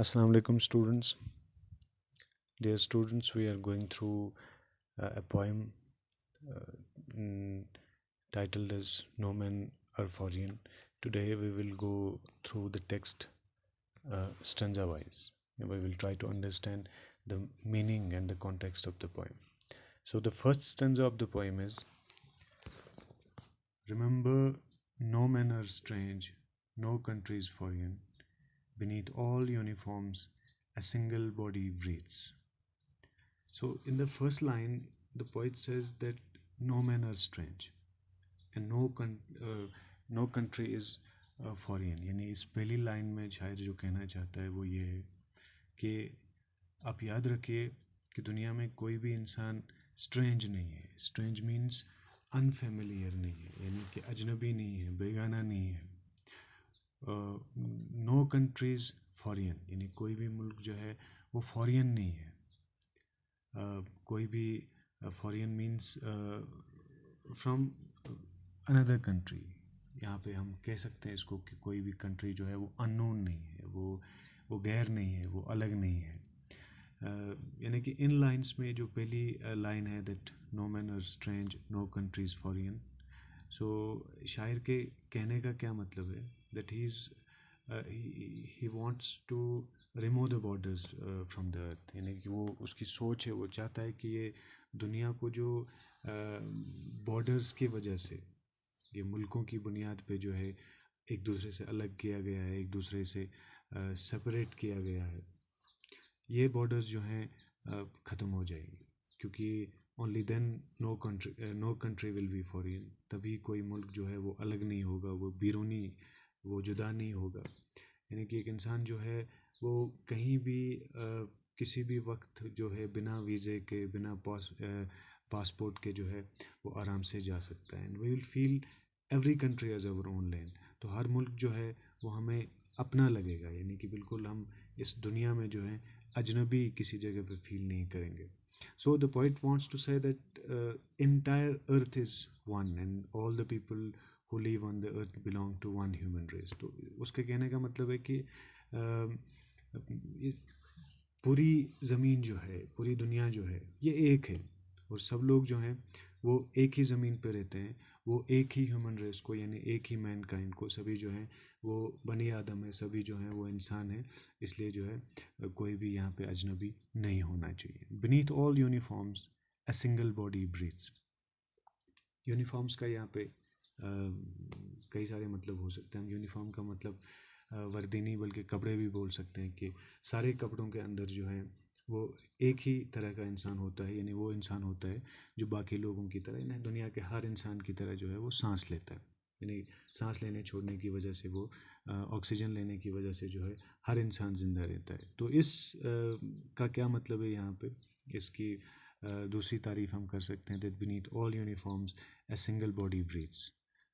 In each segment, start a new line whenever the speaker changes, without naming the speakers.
Assalamu alaikum students. Dear students, we are going through a poem uh, mm, titled as No Men Are Foreign. Today we will go through the text stanza wise. We will try to understand the meaning and the context of the poem. So the first stanza of the poem is: Remember, no men are strange, no country is foreign. Beneath all uniforms, a single body breathes. So, in the first line, the poet says that no men are strange and no country is foreign. यानी इस पहली line में शायर जो कहना चाहता है वो ये है कि आप याद रखिए कि दुनिया में कोई भी इंसान स्ट्रेंज नहीं है. स्ट्रेंज मीन्स अनफेमिलियर नहीं है, यानी कि अजनबी नहीं है, बेगाना नहीं है. नो कंट्रीज फॉरेन, यानी कोई भी मुल्क जो है वो फॉरेन नहीं है. कोई भी foreign means from another country. यहाँ पे हम कह सकते हैं इसको कि कोई भी कंट्री जो है वो अननोन नहीं है, वो गैर नहीं है, वो अलग नहीं है. यानी कि इन लाइंस में जो पहली लाइन है that no man are strange, no countries foreign. So शायर के कहने का क्या मतलब है that he wants to remove the borders from the earth. यानी कि वो उसकी सोच है, वो चाहता है कि ये दुनिया को जो बॉर्डर्स की वजह से, ये मुल्कों की बुनियाद पे जो है एक दूसरे से अलग किया गया है, एक दूसरे से सेपरेट किया गया है, ये बॉर्डर्स जो हैं ख़त्म हो जाएंगी. क्योंकि only then no country will be foreign. तभी कोई मुल्क जो है वो अलग नहीं होगा, वो बैरूनी, वो जुदा नहीं होगा. यानी कि एक इंसान जो है वो कहीं भी किसी भी वक्त जो है बिना वीज़े के, बिना पासपोर्ट के जो है वो आराम से जा सकता है. And we will feel every country as our own land. तो हर मुल्क जो है वो हमें अपना लगेगा, यानी कि बिल्कुल हम इस दुनिया में जो है अजनबी किसी जगह पे फील नहीं करेंगे. So the poet wants to say that entire earth is one and all the people who live on the earth belong to one human race. तो उसके कहने का मतलब है कि पूरी ज़मीन जो है, पूरी दुनिया जो है ये एक है, और सब लोग जो हैं वो एक ही ज़मीन पे रहते हैं. वो एक ही ह्यूमन रेस को, यानी एक ही मैन काइंड को, सभी जो हैं वो बनी आदम है, सभी जो हैं वो इंसान है. इसलिए जो है कोई भी यहाँ पे अजनबी नहीं होना चाहिए. Beneath all uniforms a single body breathes. Uniforms का यहाँ पे कई सारे मतलब हो सकते हैं. हम यूनिफॉर्म का मतलब वर्दी नहीं बल्कि कपड़े भी बोल सकते हैं कि सारे कपड़ों के अंदर जो है वो एक ही तरह का इंसान होता है. यानी वो इंसान होता है जो बाकी लोगों की तरह, यानी दुनिया के हर इंसान की तरह जो है वो सांस लेता है. यानी सांस लेने छोड़ने की वजह से, वो ऑक्सीजन लेने की वजह से जो है हर इंसान ज़िंदा रहता है. तो इस का क्या मतलब है यहाँ पे, इसकी दूसरी तारीफ हम कर सकते हैं that beneath all uniforms a single body breathes.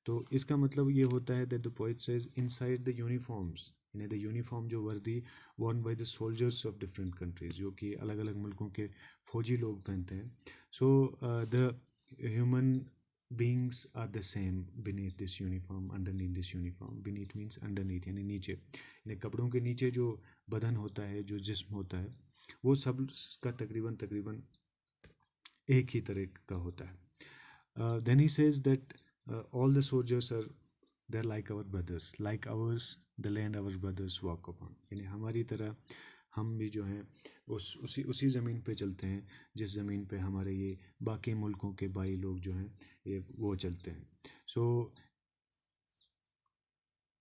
तो इसका मतलब ये होता है that the poet says inside the uniforms, यानी the uniform जो वर्दी worn by the soldiers of different countries, जो कि अलग अलग मुल्कों के फौजी लोग पहनते हैं. So the human beings are the same beneath this uniform, underneath this uniform. Beneath means underneath, यानी नीचे. यानी कपड़ों के नीचे जो बदन होता है, जो जिस्म होता है, वो सब का तकरीबन तकरीबन एक ही तरह का होता है. Then he says that all the soldiers are they're like our brothers, like ours the land our brothers walk upon. यानी हमारी तरह हम भी जो हैं उसी ज़मीन पे चलते हैं जिस ज़मीन पे हमारे ये बाकी मुल्कों के भाई लोग जो हैं ये वो चलते हैं. So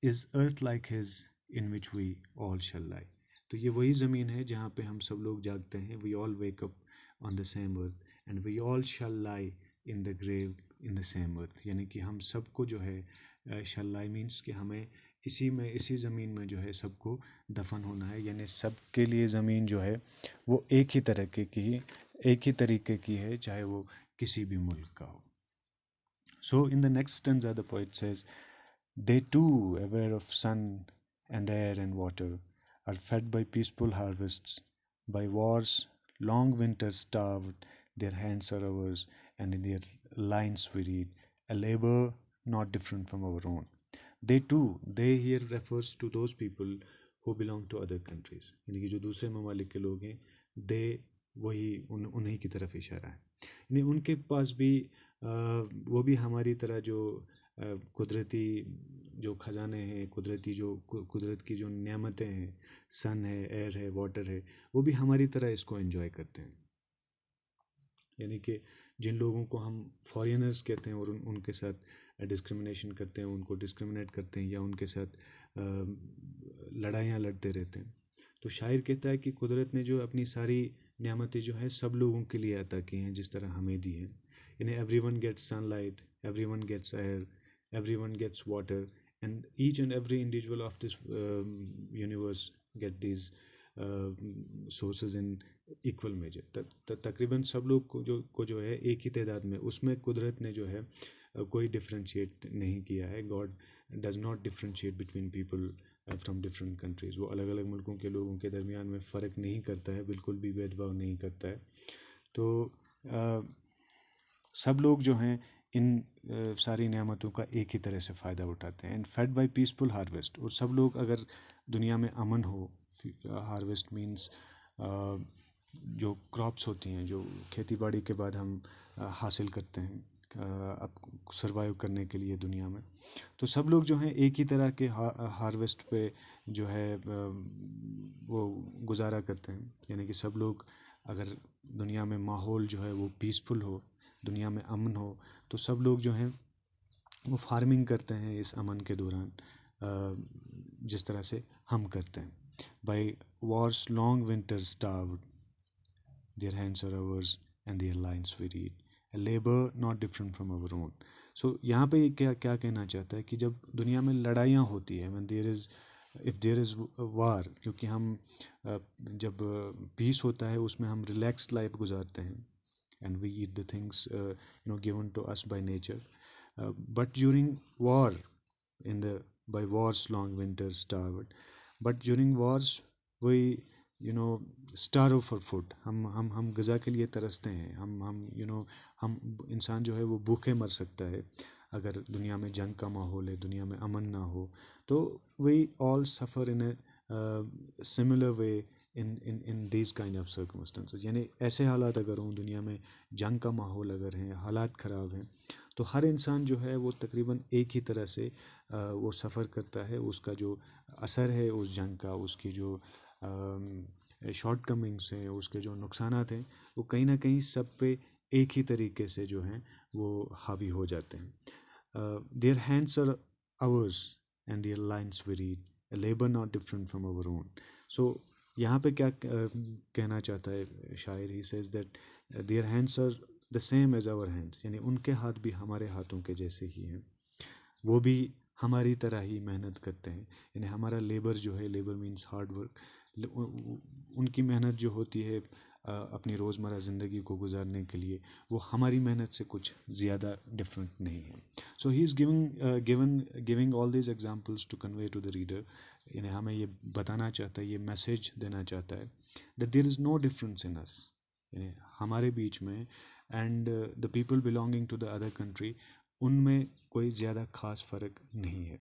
is earth like his in which we all shall lie. तो ये वही ज़मीन है जहाँ पे हम सब लोग जागते हैं. We all wake up on the same earth and we all shall lie in the grave in the same earth. यानी कि हम सबको जो है shall lie means कि हमें इसी ज़मीन में जो है सबको दफन होना है. यानी सबके लिए ज़मीन जो है वो एक ही तरीके की है, चाहे वो किसी भी मुल्क का हो. So in the next stanza the poet says, they too, aware of sun and air and water, are fed by peaceful harvests, by wars, long winters starved, their hands are ours, and in their lines we read, a labor not different from our own. They too, they here refers to those people who belong to other countries, यानी कि जो दूसरे ममालिक के लोग हैं, दे वही उन्हीं की तरफ इशारा है। यानी उनके पास भी वो भी हमारी तरह जो कुदरती जो ख़जाने हैं, कुदरती जो कुदरत की जो नेमतें हैं, सन है, एयर है, वाटर है, वो भी हमारी तरह इसको एंजॉय करते हैं। यानी कि जिन लोगों को हम फॉरेनर्स कहते हैं और उनके साथ डिस्क्रिमिनेशन करते हैं, उनको डिस्क्रिमिनेट करते हैं या उनके साथ लड़ाइयाँ लड़ते रहते हैं, तो शायर कहता है कि कुदरत ने जो अपनी सारी नेमतें जो है सब लोगों के लिए अता की हैं, जिस तरह हमें दी हैं। यानी everyone gets sunlight, everyone gets air, everyone gets water, and each and every individual of this universe get these sources in equal measure. तकरीबन सब लोग को जो है एक ही तादाद में, उसमें कुदरत ने जो है कोई डिफ्रेंशिएट नहीं किया है। God does not differentiate between people from different countries. वो अलग अलग मुल्कों के लोगों के दरमियान में फ़र्क नहीं करता है, बिल्कुल भी भेदभाव नहीं करता है। तो सब लोग जो हैं इन सारी नेमतों का एक ही तरह से फ़ायदा उठाते हैं। And fed by peaceful harvest, और सब लोग अगर दुनिया में अमन हो, हार्वेस्ट मीन्स जो क्रॉप्स होती हैं, जो खेती बाड़ी के बाद हम हासिल करते हैं अब सरवाइव करने के लिए दुनिया में, तो सब लोग जो हैं एक ही तरह के हार्वेस्ट पे जो है वो गुजारा करते हैं। यानी कि सब लोग अगर दुनिया में माहौल जो है वो पीसफुल हो, दुनिया में अमन हो, तो सब लोग जो हैं वो फार्मिंग करते हैं इस अमन के दौरान, जिस तरह से हम करते हैं। By wars long winter starved, their hands are ours and their lines we read, labour not different from our own. So यहाँ पे क्या क्या कहना चाहता है कि जब दुनिया में लड़ाइयाँ होती हैं, when there is if there is war, क्योंकि हम जब पीस होता है उसमें हम रिलैक्स्ड लाइफ गुजारते हैं, and we eat the things given to us by nature, but during war, in the by wars long winter starved, but during wars we starve for food, हम ग़िज़ा के लिए तरसते हैं, हम इंसान जो है वो भूखे मर सकता है अगर दुनिया में जंग का माहौल है, दुनिया में अमन ना हो। तो we all suffer in a similar way in these kind of circumstances। यानी ऐसे हालात अगर हों, दुनिया में जंग का माहौल अगर है, हालात ख़राब हैं, तो हर इंसान जो है वो तकरीबन एक ही तरह से वो सफ़र करता है। उसका जो असर है उस जंग का, उसकी जो शॉर्ट कमिंग्स हैं, उसके जो नुकसानात हैं, वो कहीं ना कहीं सब पे एक ही तरीके से जो हैं वो हावी हो जाते हैं। Their hands are ours and their lines we read, labour not different from our own. So यहाँ पे क्या कहना चाहता है शायर? He says that their hands are the same as our hands, यानी उनके हाथ भी हमारे हाथों के जैसे ही हैं, वो भी हमारी तरह ही मेहनत करते हैं। यानी हमारा लेबर जो है, लेबर मीन्स हार्ड वर्क, उनकी मेहनत जो होती है अपनी रोज़मर्रा ज़िंदगी को गुजारने के लिए, वो हमारी मेहनत से कुछ ज़्यादा डिफरेंट नहीं है। So he is giving all these examples to convey to the reader, यानी हमें ये बताना चाहता है, ये मैसेज देना चाहता है that there is no difference in us, यानी हमारे बीच में and the people belonging to the other country, उनमें कोई ज़्यादा ख़ास फ़र्क नहीं है।